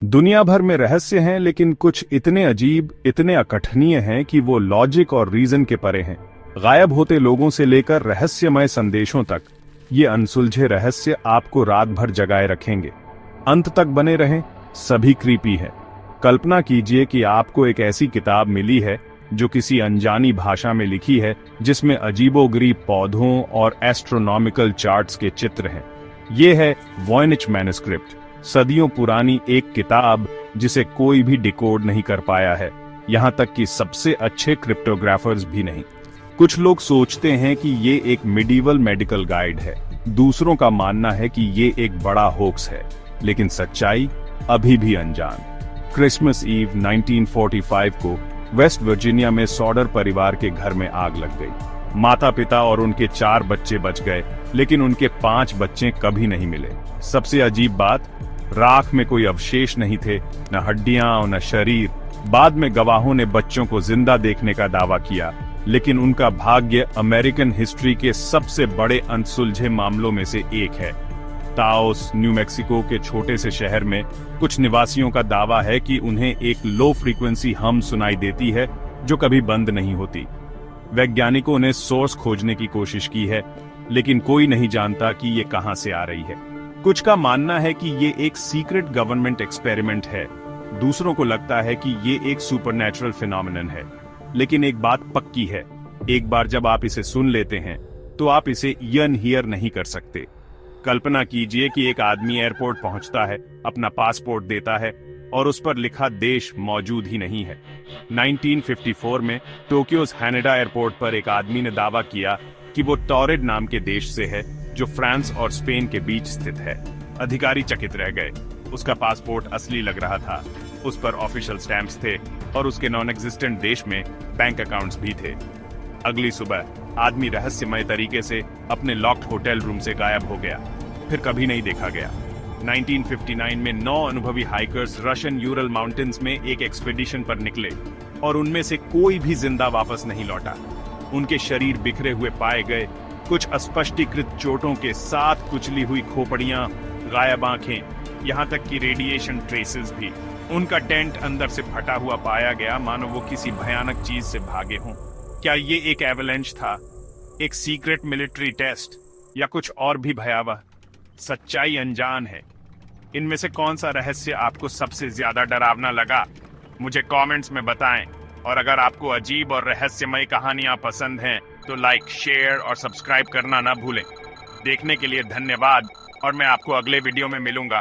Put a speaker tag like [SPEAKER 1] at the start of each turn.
[SPEAKER 1] दुनिया भर में रहस्य हैं, लेकिन कुछ इतने अजीब, इतने अकठनीय हैं कि वो लॉजिक और रीजन के परे हैं। गायब होते लोगों से लेकर रहस्यमय संदेशों तक, ये अनसुलझे रहस्य आपको रात भर जगाए रखेंगे। अंत तक बने रहें, सभी क्रीपी है। कल्पना कीजिए कि आपको एक ऐसी किताब मिली है जो किसी अनजानी भाषा में लिखी है, जिसमें अजीबोगरीब पौधों और एस्ट्रोनॉमिकल चार्ट्स के चित्र हैं। ये है वॉयनिच मैन्युस्क्रिप्ट, सदियों पुरानी एक किताब जिसे कोई भी डिकोड नहीं कर पाया है, यहां तक कि सबसे अच्छे क्रिप्टोग्राफर्स भी नहीं। कुछ लोग सोचते हैं कि ये एक मिडीवल मेडिकल गाइड है, दूसरों का मानना है कि ये एक बड़ा होक्स है, लेकिन सच्चाई अभी भी अनजान। क्रिसमस ईव 1945 को वेस्ट वर्जीनिया में सॉडर परिवार के घर में आग लग गई। माता पिता और उनके 4 बच्चे बच गए, लेकिन उनके 5 बच्चे कभी नहीं मिले। सबसे अजीब बात, राख में कोई अवशेष नहीं थे, न हड्डियां और न शरीर। बाद में गवाहों ने बच्चों को जिंदा देखने का दावा किया, लेकिन उनका भाग्य अमेरिकन हिस्ट्री के सबसे बड़े अनसुलझे मामलों में से एक है। ताओस, न्यू मैक्सिको के छोटे से शहर में कुछ निवासियों का दावा है कि उन्हें एक लो फ्रीक्वेंसी हम सुनाई देती है जो कभी बंद नहीं होती। वैज्ञानिकों ने सोर्स खोजने की कोशिश की है, लेकिन कोई नहीं जानता कि ये कहां से आ रही है। कुछ का मानना है कि ये एक सीक्रेट गवर्नमेंट एक्सपेरिमेंट है, दूसरों को लगता है कि ये एक सुपरनैचुरल फिनोमिनन है। लेकिन एक बात पक्की है, एक बार जब आप इसे सुन लेते हैं तो आप इसे अनहियर नहीं कर सकते। कल्पना कीजिए कि एक आदमी एयरपोर्ट पहुंचता है, अपना पासपोर्ट देता है और उस पर लिखा देश मौजूद ही नहीं है। 1954 में टोक्यो's हैनेडा एयरपोर्ट पर एक आदमी ने दावा किया कि वो टॉरेड नाम के देश से है, जो फ्रांस और स्पेन के बीच स्थित है। अधिकारी चकित रह गए। उसका पासपोर्ट असली लग रहा था, उस पर ऑफिशियल स्टैंप्स थे और उसके नॉन एग्जिस्टेंट देश में बैंक अकाउंट्स भी थे। अगली सुबह आदमी रहस्यमय तरीके से अपने लॉक्ड होटल रूम से गायब हो गया, फिर कभी नहीं देखा गया। 1959 में 9 अनुभवी हाइकर्स रशियन यूरल माउंटेन्स में एक एक्सपेडिशन पर निकले और उनमें से कोई भी जिंदा वापस नहीं लौटा। उनके शरीर बिखरे हुए पाए गए, कुछ अस्पष्टीकृत चोटों के साथ कुचली हुई खोपड़ियां, गायब आंखें, यहां तक कि रेडिएशन ट्रेसेस भी। उनका टेंट अंदर से फटा हुआ पाया गया, मानो वो किसी भयानक चीज से भागे हों। क्या ये एक एवलेंच था, एक सीक्रेट मिलिट्री टेस्ट, या कुछ और भी भयावह? सच्चाई अनजान है। इनमें से कौन सा रहस्य आपको सबसे ज्यादा डरावना लगा? मुझे कमेंट्स में बताएं। और अगर आपको अजीब और रहस्यमय कहानियां पसंद हैं तो लाइक, शेयर और सब्सक्राइब करना ना भूलें। देखने के लिए धन्यवाद और मैं आपको अगले वीडियो में मिलूंगा।